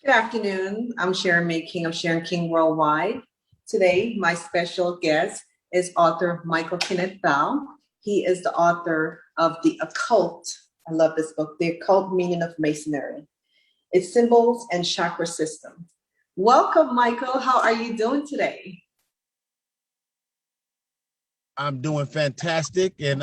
Good afternoon. I'm Sharon May King of Sharon King Worldwide. Today, my special guest is author Michael Kenneth. He is the author of The Occult. I love this book, The Occult Meaning of Masonry, Its Symbols and Chakra System. Welcome, Michael. How are you doing today? I'm doing fantastic, and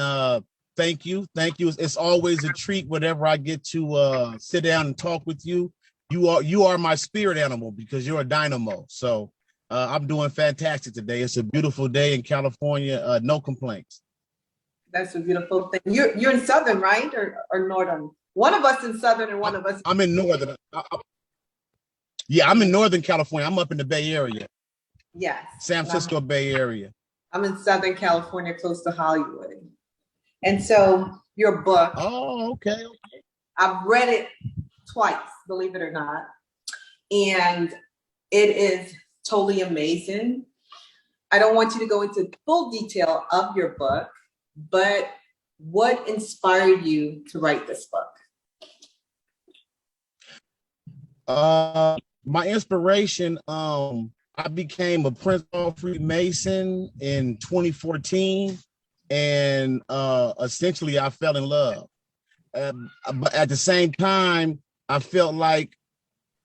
thank you. It's always a treat whenever I get to sit down and talk with you. You are my spirit animal because you're a dynamo. So I'm doing fantastic today. It's a beautiful day in California. No complaints. That's a beautiful thing. You're in Southern, right, or Northern? One of us in Southern, and one of us. I'm in Northern. I'm in Northern California. I'm up in the Bay Area. Yes. San Francisco Bay Area. I'm in Southern California, close to Hollywood. And so your book. Oh, okay. I've read it twice, believe it or not. And it is totally amazing. I don't want you to go into full detail of your book, but what inspired you to write this book? My inspiration, I became a Prince Hall Freemason in 2014, and essentially I fell in love. But at the same time, I felt like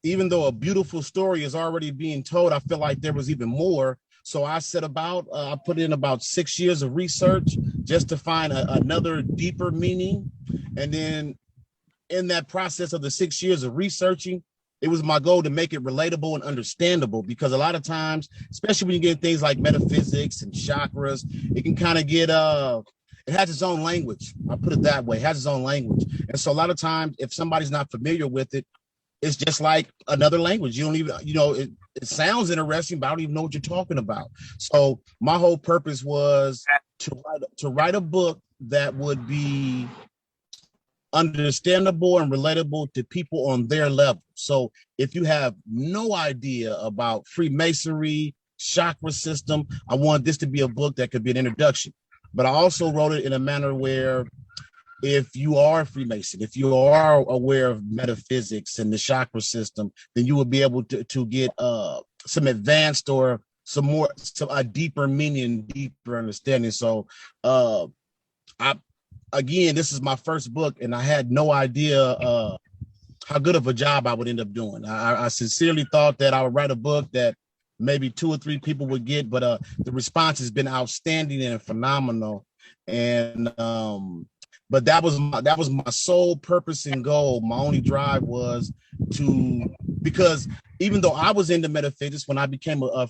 even though a beautiful story is already being told, I felt like there was even more. So I set about, I put in about 6 years of research just to find another deeper meaning. And then in that process of the 6 years of researching, it was my goal to make it relatable and understandable, because a lot of times, especially when you get things like metaphysics and chakras, it can kind of get, it has its own language. I'll put it that way. It has its own language. And so a lot of times, if somebody's not familiar with it, it's just like another language. You don't even, it sounds interesting, but I don't even know what you're talking about. So my whole purpose was to write a book that would be understandable and relatable to people on their level. So if you have no idea about Freemasonry, chakra system, I want this to be a book that could be an introduction. But I also wrote it in a manner where if you are a Freemason, if you are aware of metaphysics and the chakra system, then you will be able to get some advanced or a deeper meaning, deeper understanding. So again, this is my first book, and I had no idea how good of a job I would end up doing. I sincerely thought that I would write a book that maybe 2 or 3 people would get, but the response has been outstanding and phenomenal. And but that was my sole purpose and goal. My only drive was because even though I was into metaphysics when I became a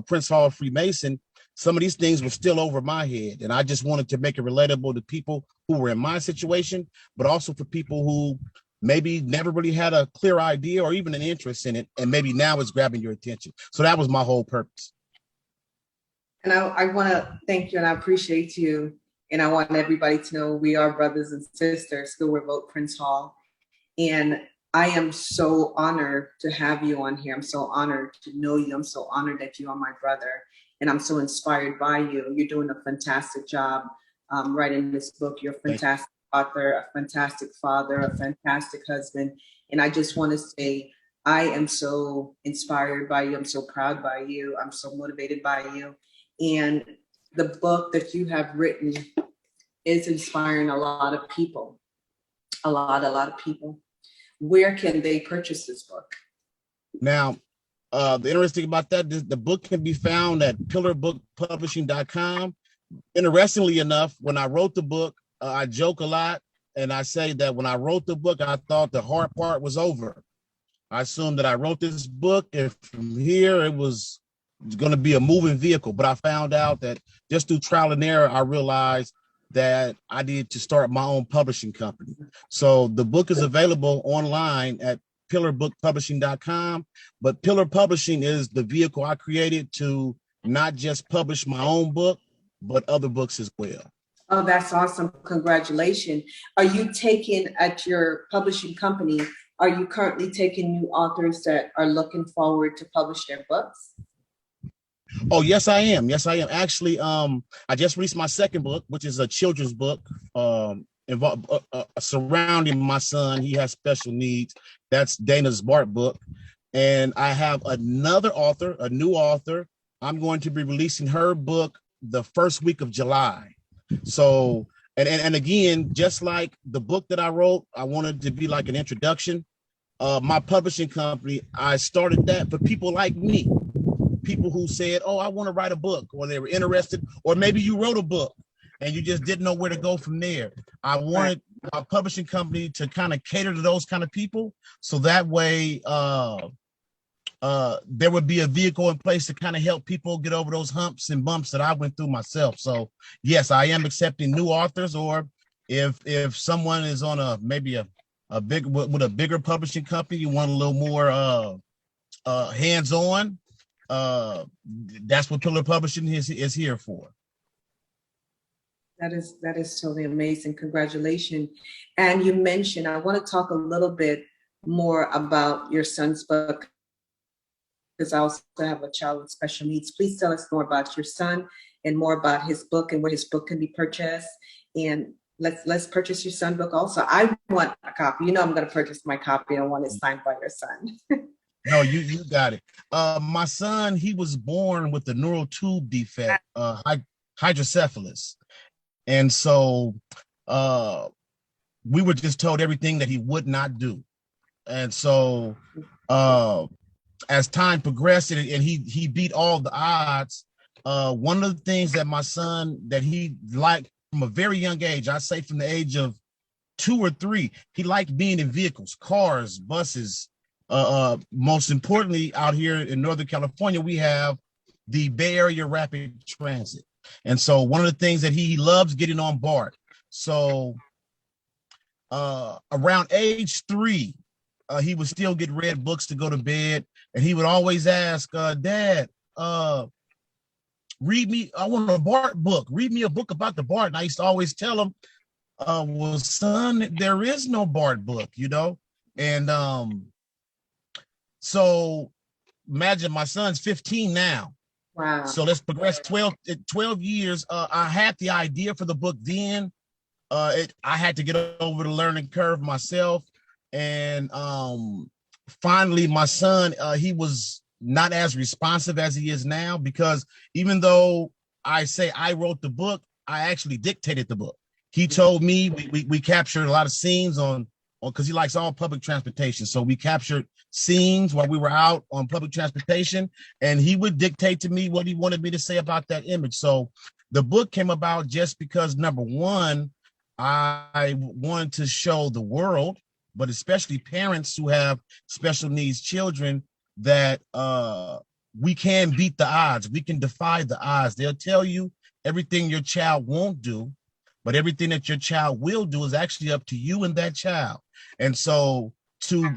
Prince Hall Freemason, some of these things were still over my head, and I just wanted to make it relatable to people who were in my situation, but also for people who maybe never really had a clear idea or even an interest in it, and maybe now it's grabbing your attention. So that was my whole purpose. And I want to thank you, and I appreciate you, and I want everybody to know we are brothers and sisters who were both Prince Hall, and I am so honored to have you on here. I'm so honored to know you. I'm so honored that you are my brother. And I'm so inspired by you. You're doing a fantastic job writing this book. You're a fantastic author, a fantastic father, a fantastic husband. And I just want to say, I am so inspired by you. I'm so proud by you. I'm so motivated by you. And the book that you have written is inspiring a lot of people, a lot of people. Where can they purchase this book? Now, the interesting about that, the book can be found at pillarbookpublishing.com. Interestingly enough, when I wrote the book, I joke a lot, and I say that when I wrote the book, I thought the hard part was over. I assumed that I wrote this book, and from here, it was going to be a moving vehicle. But I found out that just through trial and error, I realized that I needed to start my own publishing company. So the book is available online at pillarbookpublishing.com, but Pillar Publishing is the vehicle I created to not just publish my own book, but other books as well. Oh, that's awesome. Congratulations. Are you taking at your publishing company, are you currently taking new authors that are looking forward to publish their books? Oh, yes, I am. Yes, I am. Actually, I just released my second book, which is a children's book surrounding my son. He has special needs. That's Dana's Bart book. And I have another author, a new author. I'm going to be releasing her book the first week of July. So, and again, just like the book that I wrote, I wanted to be like an introduction. My publishing company, I started that for people like me, people who said, oh, I want to write a book, or they were interested, or maybe you wrote a book and you just didn't know where to go from there. I wanted my publishing company to kind of cater to those kind of people. So that way, there would be a vehicle in place to kind of help people get over those humps and bumps that I went through myself. So yes, I am accepting new authors, or if someone is on maybe a bigger publishing company, you want a little more hands-on, that's what Pillar Publishing is here for. That is totally amazing. Congratulations. And you mentioned, I want to talk a little bit more about your son's book, because I also have a child with special needs. Please tell us more about your son and more about his book and where his book can be purchased. And let's purchase your son's book also. I want a copy. You know I'm going to purchase my copy. I want it signed by your son. No, you got it. My son, he was born with a neural tube defect, hydrocephalus. And so we were just told everything that he would not do. And so as time progressed and he beat all the odds, one of the things that my son, that he liked from a very young age, I say from the age of 2 or 3, he liked being in vehicles, cars, buses. Most importantly, out here in Northern California, we have the Bay Area Rapid Transit. And so one of the things that he loves getting on BART. So around age 3, he would still get read books to go to bed. And he would always ask, Dad, read me, I want a BART book. Read me a book about the BART. And I used to always tell him, well, son, there is no BART book, you know? And so imagine my son's 15 now. Wow. So let's progress 12 years. I had the idea for the book then. I had to get over the learning curve myself. And finally, my son, he was not as responsive as he is now, because even though I say I wrote the book, I actually dictated the book. He told me we captured a lot of scenes on because he likes all public transportation. So we captured scenes while we were out on public transportation, and he would dictate to me what he wanted me to say about that image. So the book came about just because, number one, I wanted to show the world, but especially parents who have special needs children, that we can beat the odds. We can defy the odds. They'll tell you everything your child won't do, but everything that your child will do is actually up to you and that child. And so to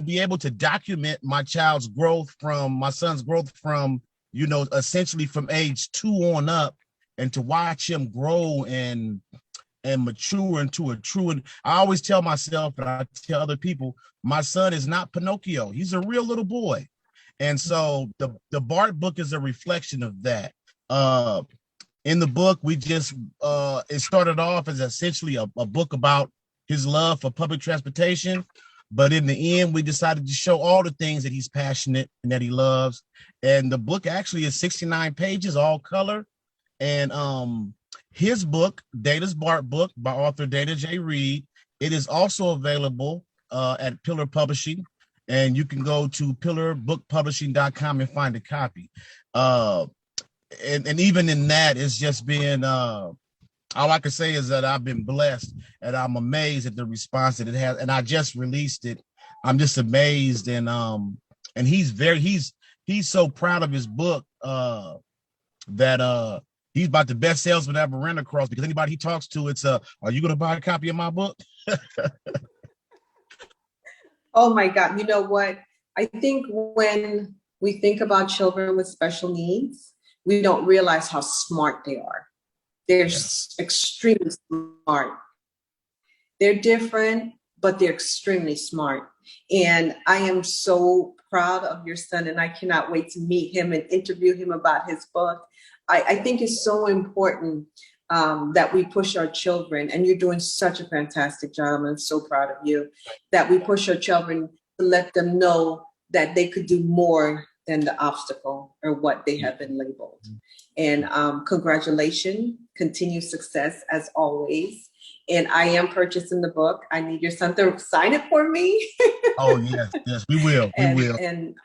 be able to document my son's growth from, you know, essentially from age 2 on up, and to watch him grow and mature into a true, and I always tell myself, and I tell other people, my son is not Pinocchio. He's a real little boy. And so the BART book is a reflection of that. In the book, we just, it started off as essentially a book about his love for public transportation. But in the end, we decided to show all the things that he's passionate and that he loves. And the book actually is 69 pages, all color. And his book, Dana's BART book by author Dana J. Reed, it is also available at Pillar Publishing. And you can go to pillarbookpublishing.com and find a copy. And even in that, it's just been, all I can say is that I've been blessed, and I'm amazed at the response that it has. And I just released it. I'm just amazed. And he's so proud of his book that he's about the best salesman I ever ran across, because anybody he talks to, it's are you going to buy a copy of my book? Oh my God. You know what? I think when we think about children with special needs, we don't realize how smart they are. They're extremely smart. They're different, but they're extremely smart. And I am so proud of your son, and I cannot wait to meet him and interview him about his book. I think it's so important that we push our children, and you're doing such a fantastic job. I'm so proud of you, that we push our children to let them know that they could do more than the obstacle or what they have been labeled. And congratulations, continued success as always. And I am purchasing the book. I need your son to sign it for me. Oh, yes, we will. And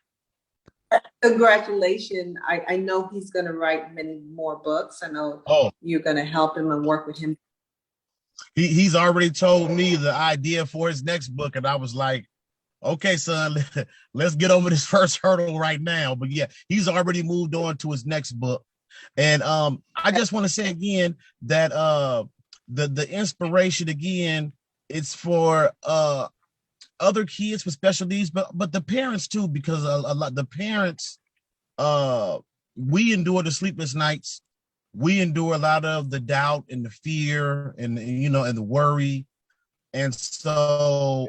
congratulations. I know he's going to write many more books. I know you're going to help him and work with him. He's already told me the idea for his next book. And I was like, okay, son, let's get over this first hurdle right now. But yeah, he's already moved on to his next book. And I just want to say again that the inspiration, again, it's for other kids with special needs, but the parents too, because a lot the parents, we endure the sleepless nights. We endure a lot of the doubt and the fear and the worry. And so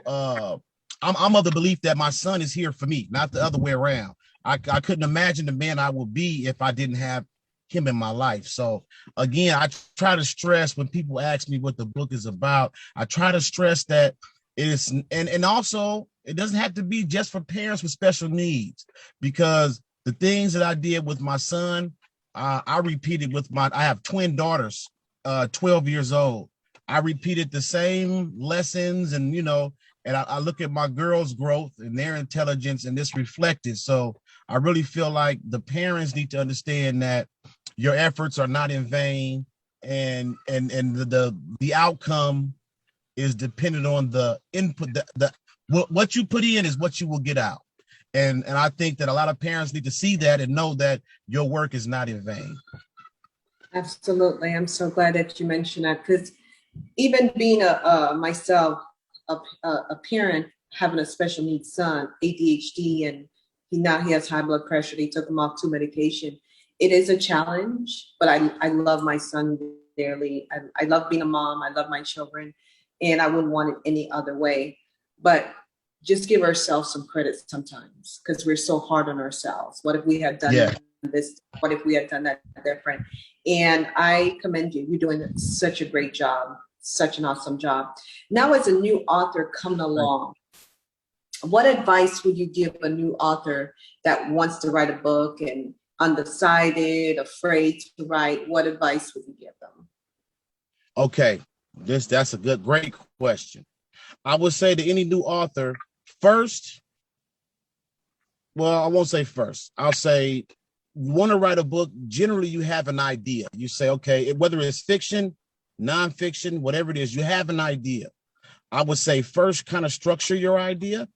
I'm of the belief that my son is here for me, not the other way around. I couldn't imagine the man I would be if I didn't have him in my life. So again, I try to stress when people ask me what the book is about, I try to stress that it is, and also it doesn't have to be just for parents with special needs, because the things that I did with my son, I repeated with I have twin daughters, 12 years old. I repeated the same lessons, and and I look at my girls' growth and their intelligence, and it's reflected. So I really feel like the parents need to understand that your efforts are not in vain, and the outcome is dependent on the input. What you put in is what you will get out. And I think that a lot of parents need to see that and know that your work is not in vain. Absolutely. I'm so glad that you mentioned that, because even being myself, a parent having a special needs son, ADHD, and now he has high blood pressure. They took him off 2 medication. It is a challenge, but I love my son dearly. I love being a mom. I love my children, and I wouldn't want it any other way. But just give ourselves some credit sometimes, because we're so hard on ourselves. What if we had done this? What if we had done that different? And I commend you. You're doing such a great job, such an awesome job. Now, as a new author coming along, what advice would you give a new author that wants to write a book and undecided, afraid to write? What advice would you give them? Okay, that's a great question. I would say to any new author, first, well, I won't say first. I'll say, you want to write a book, generally you have an idea. You say, okay, whether it's fiction, nonfiction, whatever it is, you have an idea. I would say first, kind of structure your idea.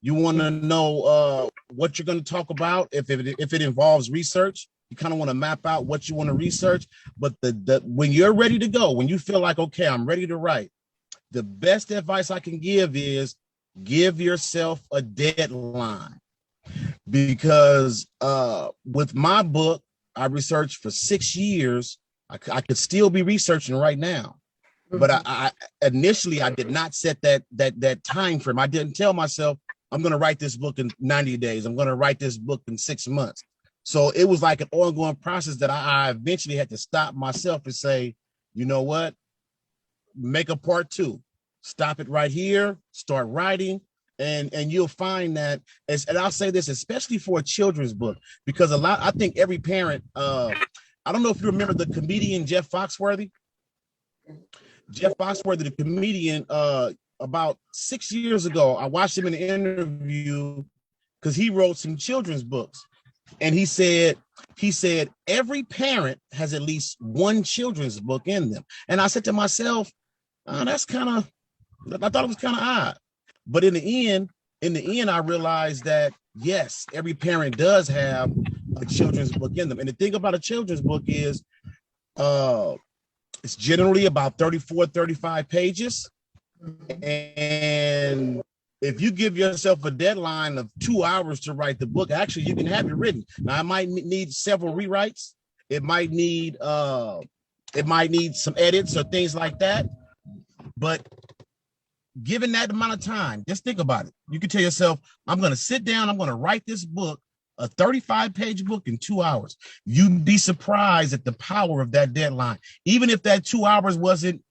You want to know what you're going to talk about. If it involves research, you kind of want to map out what you want to research. But when you're ready to go, when you feel like, okay, I'm ready to write, the best advice I can give is give yourself a deadline. Because with my book, I researched for 6 years. I could still be researching right now. But I initially did not set that time frame. I didn't tell myself I'm going to write this book in 90 days. I'm going to write this book in 6 months. So it was like an ongoing process that I eventually had to stop myself and say, you know what? Make a part 2. Stop it right here. Start writing. And you'll find that, and I'll say this, especially for a children's book, because I think every parent, I don't know if you remember the comedian Jeff Foxworthy. Jeff Foxworthy, the comedian, about 6 years ago, I watched him in an interview because he wrote some children's books. And he said every parent has at least one children's book in them. And I said to myself, that's kind of, I thought it was kind of odd. But in the end, I realized that, yes, every parent does have a children's book in them. And the thing about a children's book is it's generally about 34, 35 pages. And if you give yourself a deadline of 2 hours to write the book, actually, you can have it written. Now, it might need several rewrites. It might need some edits or things like that. But given that amount of time, just think about it. You can tell yourself, I'm going to sit down, I'm going to write this book, a 35-page book in 2 hours. You'd be surprised at the power of that deadline. Even if that 2 hours wasn't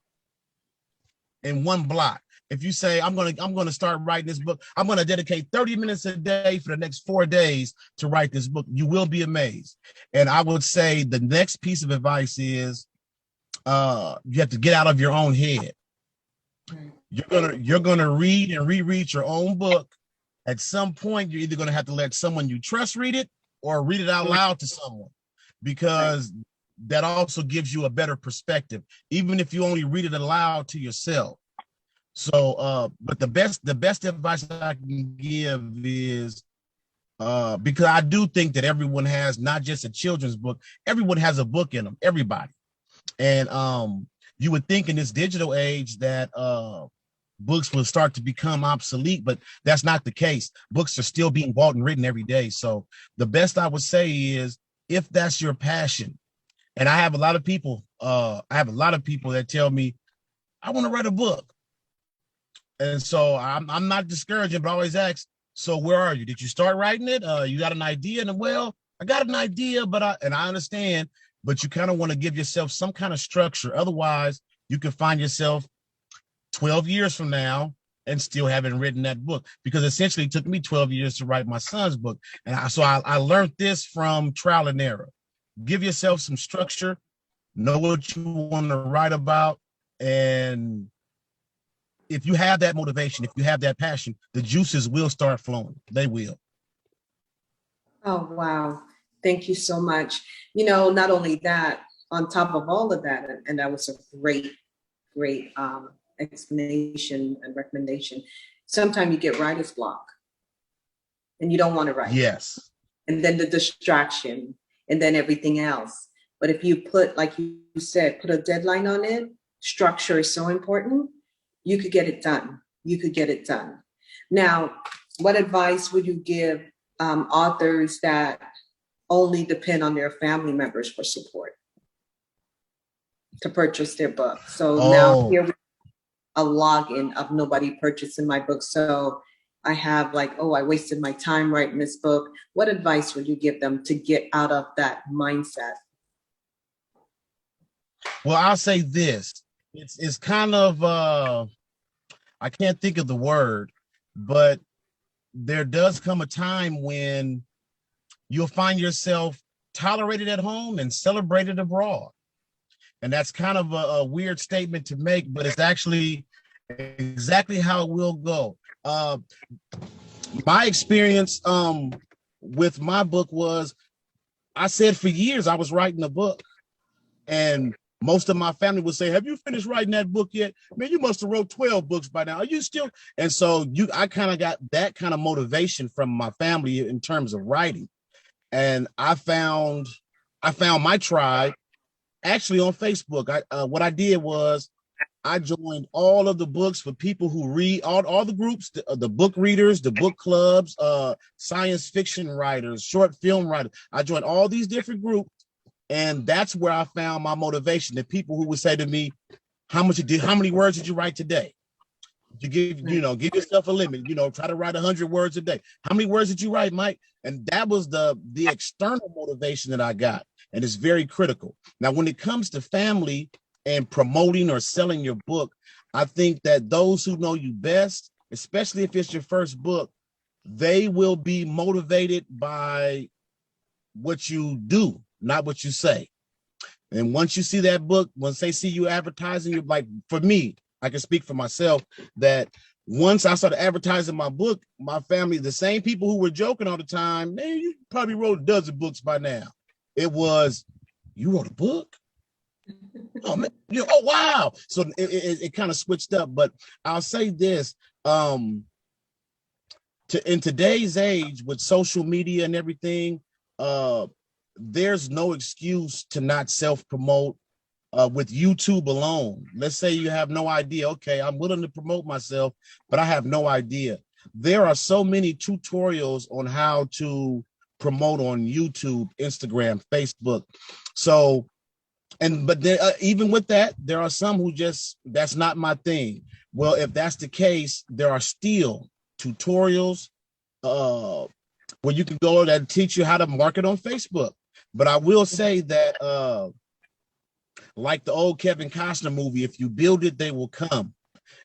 in one block, if you say, I'm gonna start writing this book, I'm gonna dedicate 30 minutes a day for the next 4 days to write this book, you will be amazed. And I would say the next piece of advice is you have to get out of your own head. You're gonna read and reread your own book. At some point, you're either gonna have to let someone you trust read it or read it out loud to someone, because that also gives you a better perspective, even if you only read it aloud to yourself. So, but the best advice I can give is, because I do think that everyone has not just a children's book, everyone has a book in them, everybody. And you would think in this digital age that books will start to become obsolete, but that's not the case. Books are still being bought and written every day. So the best I would say is, if that's your passion, and I have a lot of people that tell me, I want to write a book. And so I'm not discouraging, but I always ask, so where are you? Did you start writing it? You got an idea? And well, I got an idea, but I understand, but you kind of want to give yourself some kind of structure. Otherwise, you can find yourself 12 years from now and still haven't written that book, because essentially it took me 12 years to write my son's book. And so I learned this from trial and error. Give yourself some structure, know what you want to write about. And if you have that motivation, if you have that passion, the juices will start flowing. They will. Oh, wow. Thank you so much. You know, not only that, on top of all of that, and that was a great explanation and recommendation. Sometimes you get writer's block and you don't want to write. Yes. And then the distraction and then everything else. But if you put, like you said, put a deadline on it, structure is so important. You could get it done. You could get it done. Now, what advice would you give authors that only depend on their family members for support to purchase their book? So now here we have a login of nobody purchasing my book. So I have like, I wasted my time writing this book. What advice would you give them to get out of that mindset? Well, I'll say this. It's kind of, I can't think of the word, but there does come a time when you'll find yourself tolerated at home and celebrated abroad. And that's kind of a weird statement to make, but it's actually exactly how it will go. My experience with my book was, I said for years I was writing a book, and most of my family would say, have you finished writing that book yet? Man, you must have wrote 12 books by now. Are you still? And so I kind of got that kind of motivation from my family in terms of writing. And I found my tribe actually on Facebook. What I did was I joined all of the books for people who read, all the groups, the book readers, the book clubs, science fiction writers, short film writers. I joined all these different groups. And that's where I found my motivation. The people who would say to me, how many words did you write today? You give yourself a limit, try to write 100 words a day. How many words did you write, Mike? And that was the external motivation that I got. And it's very critical. Now, when it comes to family and promoting or selling your book, I think that those who know you best, especially if it's your first book, they will be motivated by what you do, not what you say. And once you see that book, once they see you advertising, you're like, for me, I can speak for myself, that once I started advertising my book, my family, the same people who were joking all the time, man, you probably wrote a dozen books by now. It was, you wrote a book? Oh, man, oh, wow. So it kind of switched up. But I'll say this, in today's age with social media and everything, there's no excuse to not self-promote with YouTube alone. Let's say you have no idea. Okay, I'm willing to promote myself, but I have no idea. There are so many tutorials on how to promote on YouTube, Instagram, Facebook. So, but there, even with that, there are some who that's not my thing. Well, if that's the case, there are still tutorials where you can go that teach you how to market on Facebook. But I will say that, like the old Kevin Costner movie, if you build it, they will come.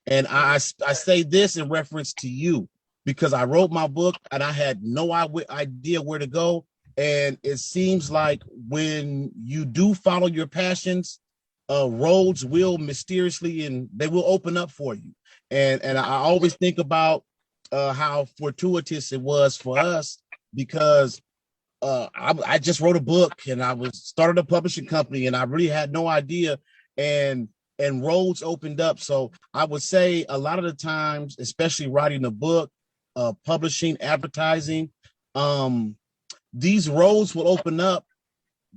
And I say this in reference to you because I wrote my book and I had no idea where to go. And it seems like when you do follow your passions, roads will mysteriously and they will open up for you. And I always think about how fortuitous it was for us because I just wrote a book and I started a publishing company and I really had no idea and roads opened up. So I would say a lot of the times, especially writing a book, publishing, advertising, these roads will open up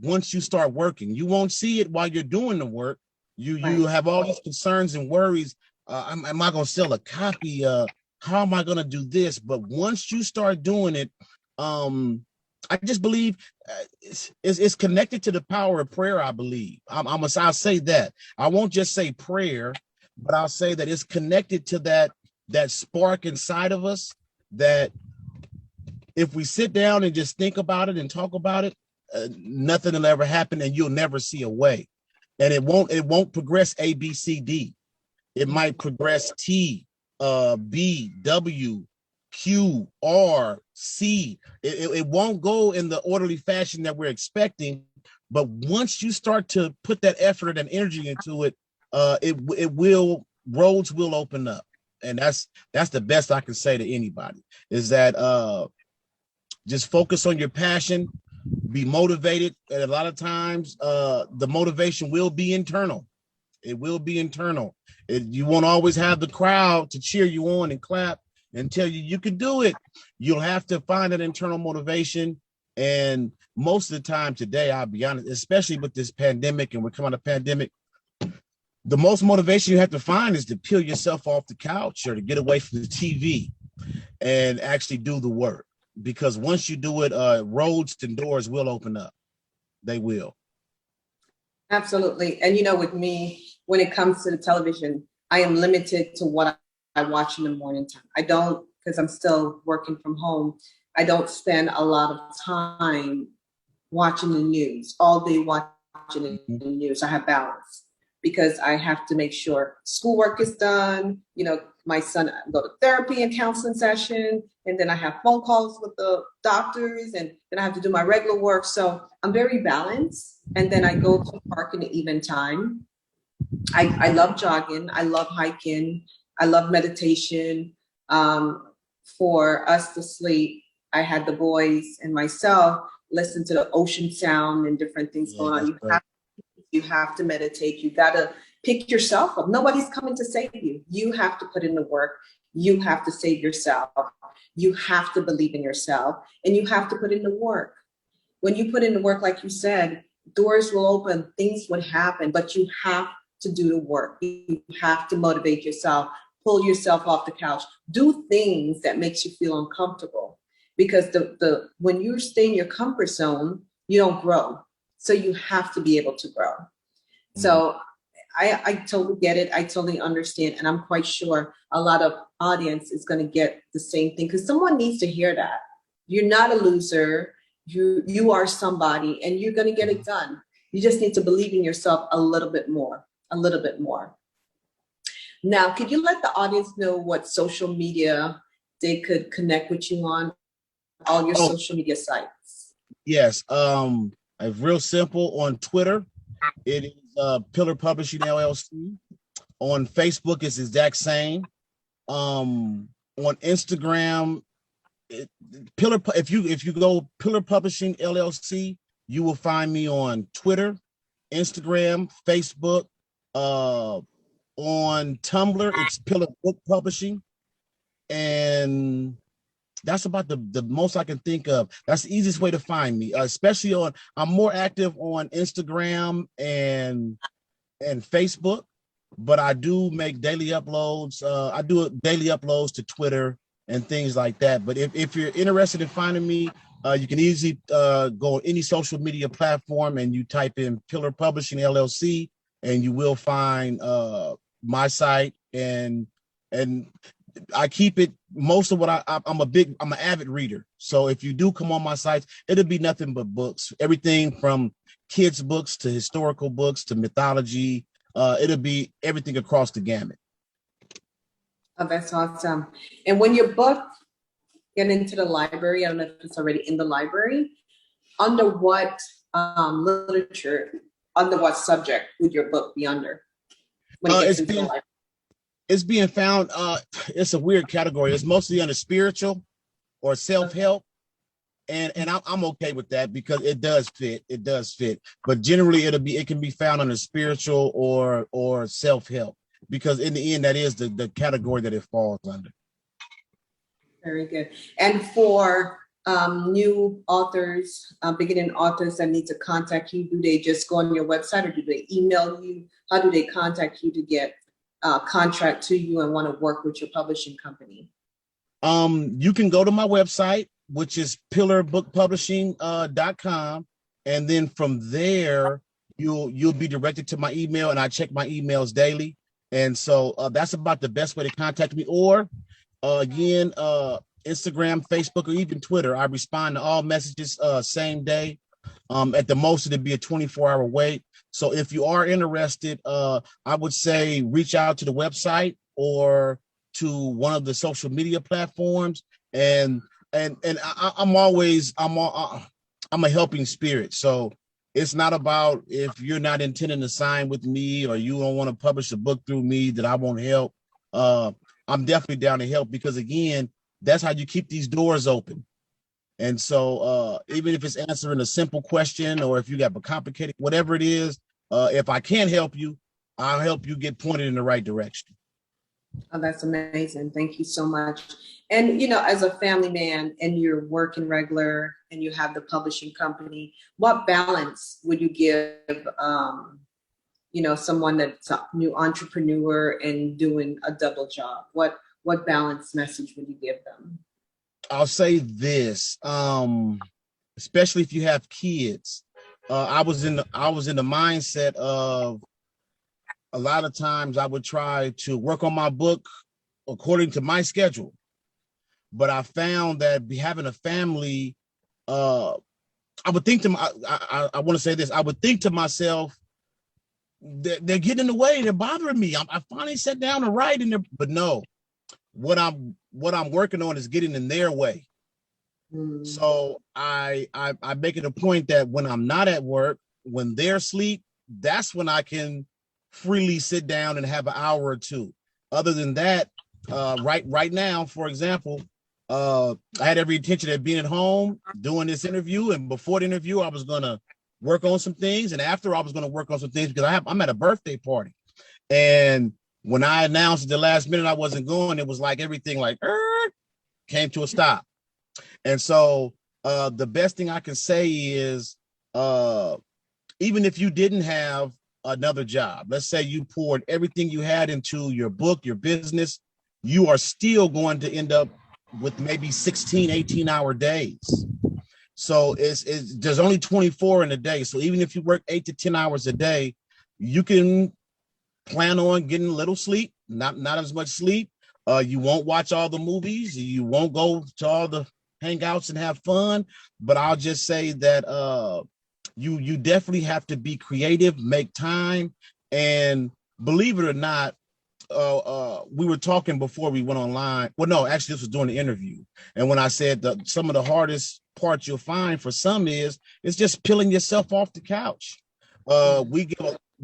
once you start working. You won't see it while you're doing the work. You have all these concerns and worries. Am I going to sell a copy? How am I going to do this? But once you start doing it, I just believe it's connected to the power of prayer. I believe I'll say that. I won't just say prayer, but I'll say that it's connected to that spark inside of us that if we sit down and just think about it and talk about it, nothing will ever happen and you'll never see a way. And it won't progress A, B, C, D. It might progress T, B, W, Q, R, C. It won't go in the orderly fashion that we're expecting. But once you start to put that effort and energy into it, roads will open up. And that's the best I can say to anybody is that just focus on your passion, be motivated. And a lot of times the motivation will be internal. It will be internal. You won't always have the crowd to cheer you on and clap and tell you can do it. You'll have to find that internal motivation. And most of the time today, I'll be honest, especially with this pandemic and we're coming out of pandemic, the most motivation you have to find is to peel yourself off the couch or to get away from the TV and actually do the work. Because once you do it, roads and doors will open up. They will. Absolutely. And with me, when it comes to the television, I am limited to what I watch in the morning time. I don't, because I'm still working from home, I don't spend a lot of time watching the news, all day watching the news. I have balance because I have to make sure schoolwork is done. My son go to therapy and counseling session, and then I have phone calls with the doctors, and then I have to do my regular work. So I'm very balanced. And then I go to the park in the evening time. I love jogging. I love hiking. I love meditation. For us to sleep, I had the boys and myself listen to the ocean sound and different things going on. You have to meditate. You got to pick yourself up. Nobody's coming to save you. You have to put in the work. You have to save yourself. You have to believe in yourself, and you have to put in the work. When you put in the work, like you said, doors will open, things would happen, but you have to do the work. You have to motivate yourself, pull yourself off the couch, do things that makes you feel uncomfortable. Because when you stay in your comfort zone, you don't grow. So you have to be able to grow. Mm-hmm. So I totally get it. I totally understand. And I'm quite sure a lot of audience is going to get the same thing because someone needs to hear that. You're not a loser. You are somebody and you're going to get it done. You just need to believe in yourself a little bit more. Now, could you let the audience know what social media they could connect with you on, all your social media sites? Yes. Real simple on Twitter. It is Pillar Publishing LLC. On Facebook, it's the exact same. On Instagram, if you go Pillar Publishing LLC, you will find me on Twitter, Instagram, Facebook. On Tumblr, it's Pillar Book Publishing, and that's about the most I can think of. That's the easiest way to find me, especially I'm more active on Instagram and Facebook, but I do make daily uploads. I do daily uploads to Twitter and things like that. But if you're interested in finding me, you can easily go on any social media platform and you type in Pillar Publishing LLC, and you will find my site. And I keep it, most of what I'm an avid reader. So if you do come on my site, it'll be nothing but books, everything from kids books to historical books to mythology. It'll be everything across the gamut. Oh, that's awesome. And when your book get into the library, I don't know if it's already in the library, under what literature, under what subject would your book be under when it gets into the library? It's being found. It's a weird category. It's mostly under spiritual or self-help. And I'm okay with that because it does fit. It does fit. But generally it can be found under spiritual or self-help, because in the end, that is the category that it falls under. Very good. And for new authors, beginning authors that need to contact you, do they just go on your website or do they email you? How do they contact you to get contract to you and want to work with your publishing company? You can go to my website, which is pillarbookpublishing.com. And then from there, you'll be directed to my email, and I check my emails daily. And so that's about the best way to contact me. Or again, Instagram, Facebook, or even Twitter. I respond to all messages same day. At the most, it'd be a 24-hour wait. So if you are interested, I would say reach out to the website or to one of the social media platforms. And I'm a helping spirit. So it's not about if you're not intending to sign with me or you don't want to publish a book through me that I won't help. I'm definitely down to help, because again, that's how you keep these doors open. And so even if it's answering a simple question or if you got a complicated, whatever it is, if I can't help you, I'll help you get pointed in the right direction. Oh, that's amazing. Thank you so much. And, you know, as a family man and you're working regular and you have the publishing company, what balance would you give, someone that's a new entrepreneur and doing a double job? What balance message would you give them? I'll say this, especially if you have kids. I was in the mindset of, a lot of times I would try to work on my book according to my schedule. But I found that having a family, I would think to I want to say this, I would think to myself, they're getting in the way, they're bothering me. I finally sat down to write, but no, what I'm working on is getting in their way. So I make it a point that when I'm not at work, when they're asleep, that's when I can freely sit down and have an hour or two. Other than that, right now, for example, I had every intention of being at home doing this interview, and before the interview, I was gonna work on some things, and after I was gonna work on some things because I'm at a birthday party, and when I announced at the last minute I wasn't going, it was like everything came to a stop. And so the best thing I can say is, even if you didn't have another job, let's say you poured everything you had into your book, your business, you are still going to end up with maybe 16, 18-hour days. So there's only 24 in a day. So even if you work 8 to 10 hours a day, you can plan on getting a little sleep, not as much sleep. You won't watch all the movies. You won't go to all the hangouts and have fun. But I'll just say that you definitely have to be creative, make time. And believe it or not, we were talking before we went online. Well, no, actually, this was during the interview. And when I said that some of the hardest parts you'll find for some it's just peeling yourself off the couch.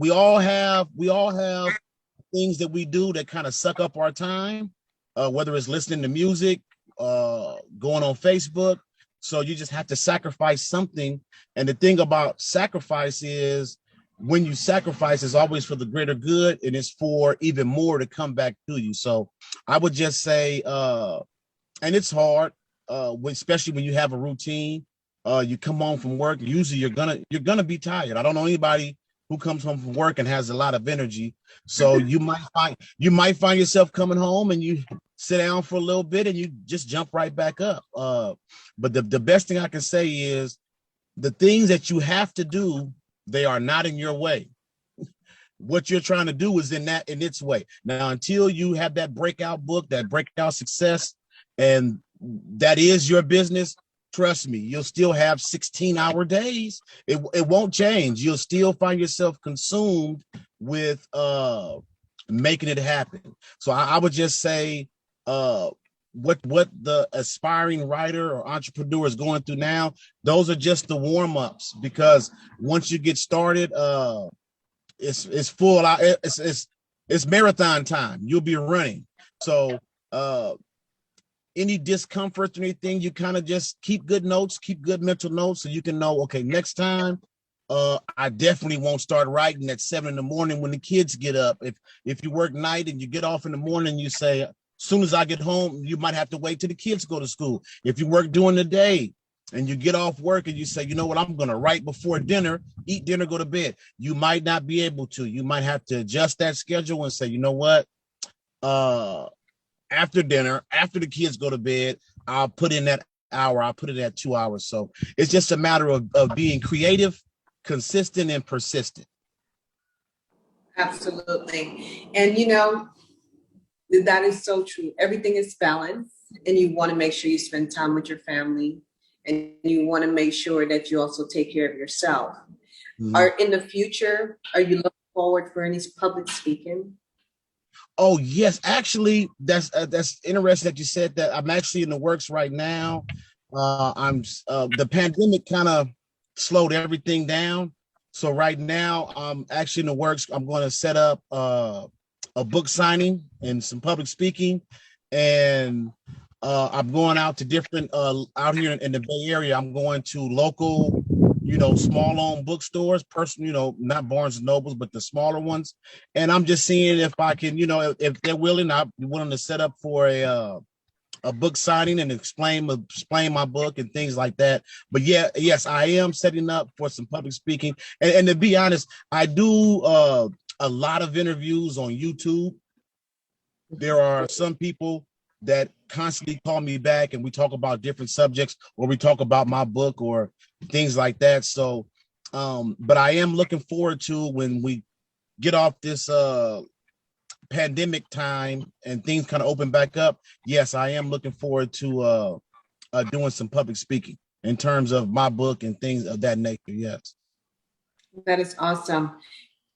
We all have things that we do that kind of suck up our time, whether it's listening to music, going on Facebook. So you just have to sacrifice something. And the thing about sacrifice is, when you sacrifice, it's always for the greater good, and it's for even more to come back to you. So I would just say, and it's hard, especially when you have a routine. You come home from work, usually you're gonna be tired. I don't know anybody who comes home from work and has a lot of energy. So you might find yourself coming home and you sit down for a little bit and you just jump right back up. But the best thing I can say is, the things that you have to do, they are not in your way. What you're trying to do is in its way. Now, until you have that breakout book, that breakout success, and that is your business, trust me, you'll still have 16-hour days. It won't change. You'll still find yourself consumed with making it happen. So I would just say what the aspiring writer or entrepreneur is going through now, those are just the warm-ups, because once you get started, it's full out, it's marathon time. You'll be running. So any discomfort or anything, you kind of just keep good notes, keep good mental notes, so you can know, okay, next time I definitely won't start writing at 7 a.m. when the kids get up. If you work night and you get off in the morning, you say, as soon as I get home, you might have to wait till the kids go to school. If you work during the day and you get off work and you say, you know what, I'm going to write before dinner, eat dinner, go to bed. You might not be able to. You might have to adjust that schedule and say, you know what, after dinner, after the kids go to bed, I'll put in that hour, I'll put it at 2 hours. So it's just a matter of being creative, consistent, and persistent. Absolutely. And that is so true. Everything is balanced, and you want to make sure you spend time with your family, and you want to make sure that you also take care of yourself. Mm-hmm. In the future, are you looking forward for any public speaking? Oh, yes. Actually, that's interesting that you said that. I'm actually in the works right now. The pandemic kind of slowed everything down. So right now, I'm actually in the works. I'm going to set up a book signing and some public speaking. And I'm going out to different, out here in the Bay Area, I'm going to local, small owned bookstores, not Barnes and Nobles, but the smaller ones. And I'm just seeing if I can, if they're willing, I'd be willing to set up for a book signing and explain my book and things like that. But yes, I am setting up for some public speaking. And to be honest, I do a lot of interviews on YouTube. There are some people that constantly call me back and we talk about different subjects, or we talk about my book or things like that. So, but I am looking forward to when we get off this pandemic time and things kind of open back up. Yes, I am looking forward to doing some public speaking in terms of my book and things of that nature. Yes. That is awesome.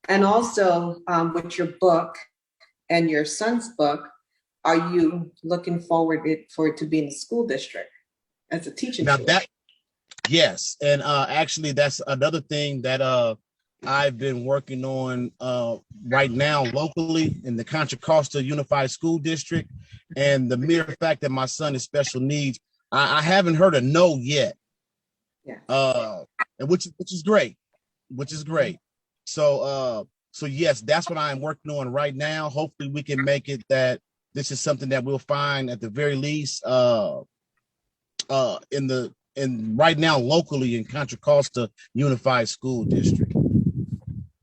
And also with your book and your son's book, are you looking forward for it to be in the school district as a teaching tool? Yes. And actually, that's another thing that I've been working on right now locally in the Contra Costa Unified School District. And the mere fact that my son is special needs, I haven't heard a no yet. Yeah. And which is great. So yes, that's what I'm working on right now. Hopefully we can make it that this is something that we'll find at the very least in right now locally in Contra Costa Unified School District.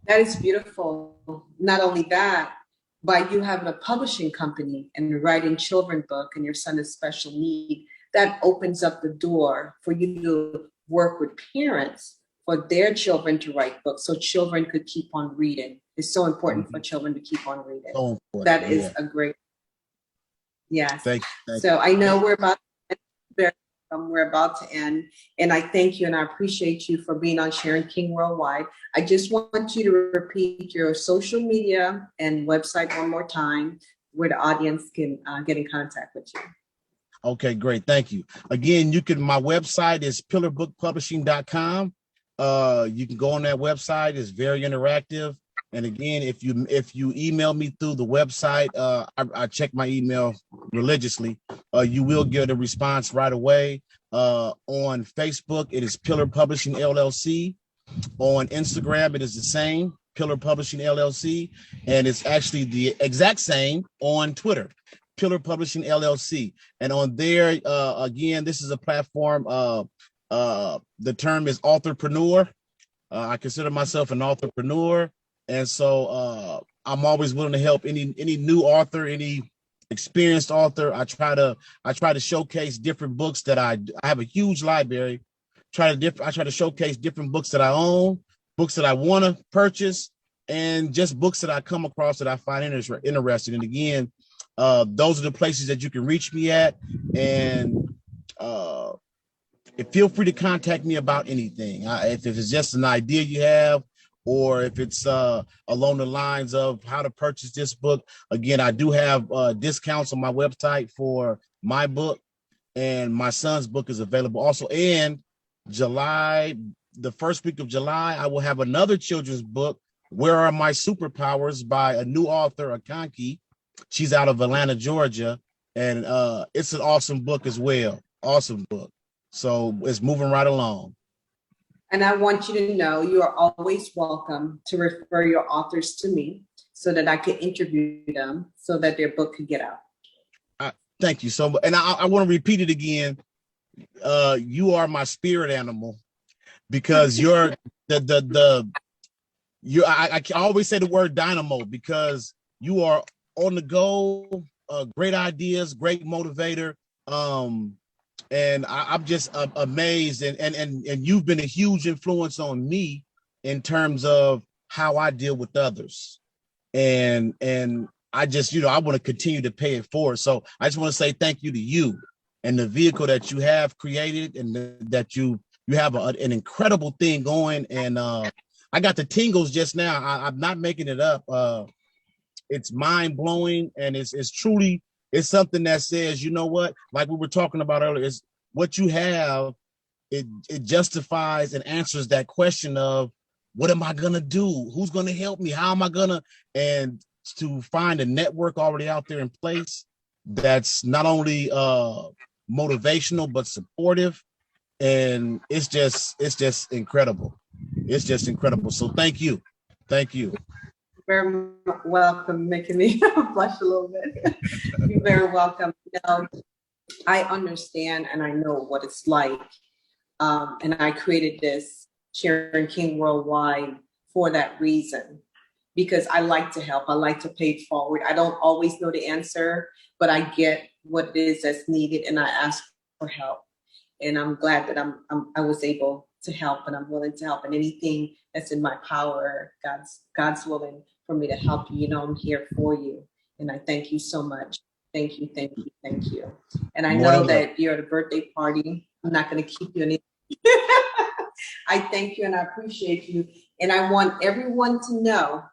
That is beautiful. Not only that, by you having a publishing company and writing children's book and your son is special need, that opens up the door for you to work with parents for their children to write books so children could keep on reading. It's so important for children to keep on reading. So that is a great. Yes. Thank you. So I know we're about to end, and I thank you and I appreciate you for being on Sharon King Worldwide. I just want you to repeat your social media and website one more time where the audience can get in contact with you. Okay, great. Thank you. Again, my website is pillarbookpublishing.com. You can go on that website. It's very interactive. And again, if you email me through the website, I check my email religiously. You will get a response right away. On Facebook, it is Pillar Publishing LLC. On Instagram, it is the same, Pillar Publishing LLC. And it's actually the exact same on Twitter, Pillar Publishing LLC. And on there, again, this is a platform. The term is authorpreneur. I consider myself an authorpreneur. And so I'm always willing to help any new author, any experienced author. I try to showcase different books that I have a huge library. I try to showcase different books that I own, books that I want to purchase, and just books that I come across that I find interesting. And again, those are the places that you can reach me at. And feel free to contact me about anything. If it's just an idea you have, or if it's along the lines of how to purchase this book, again, I do have discounts on my website for my book, and my son's book is available also. And July, the first week of July, I will have another children's book, Where Are My Superpowers, by a new author, Akanki. She's out of Atlanta, Georgia, and it's an awesome book as well. Awesome book. So it's moving right along. And I want you to know you are always welcome to refer your authors to me so that I can interview them so that their book could get out. Thank you so much. And I want to repeat it again. You are my spirit animal, because you're I always say the word dynamo, because you are on the go, great ideas, great motivator. And I'm just amazed, and you've been a huge influence on me in terms of how I deal with others. And I just, I want to continue to pay it forward. So I just want to say thank you to you and the vehicle that you have created, and that you have an incredible thing going. And I got the tingles just now. I'm not making it up. It's mind blowing, and it's truly, it's something that says, you know what, like we were talking about earlier, is what you have, it justifies and answers that question of, what am I gonna do? Who's gonna help me? How am I gonna, and to find a network already out there in place that's not only motivational but supportive, and it's just incredible. It's just incredible. So thank you. Very welcome, making me blush a little bit. You're very welcome. I understand and I know what it's like. And I created this Sharon King Worldwide for that reason, because I like to help. I like to pay it forward. I don't always know the answer, but I get what it is that's needed, and I ask for help. And I'm glad that I was able to help, and I'm willing to help. And anything that's in my power, God's willing for me to help you. I'm here for you. And I thank you so much. Thank you. And I know that you're at a birthday party. I'm not going to keep you any. I thank you and I appreciate you. And I want everyone to know,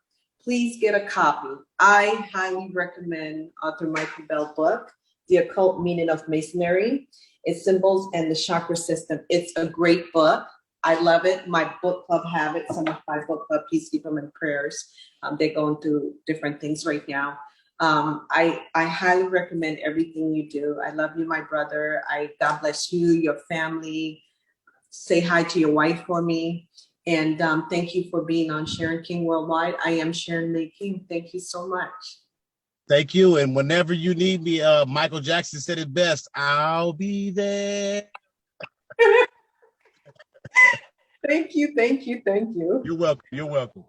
please get a copy. I highly recommend Arthur Michael Bell's book, The Occult Meaning of Masonry, Its Symbols and the Chakra System. It's a great book. I love it. My book club have it. Some of my book club, please keep them in prayers. They're going through different things right now. I highly recommend everything you do. I love you, my brother. God bless you, your family. Say hi to your wife for me. And thank you for being on Sharon King Worldwide. I am Sharon May King. Thank you so much. Thank you. And whenever you need me, Michael Jackson said it best, I'll be there. Thank you. You're welcome.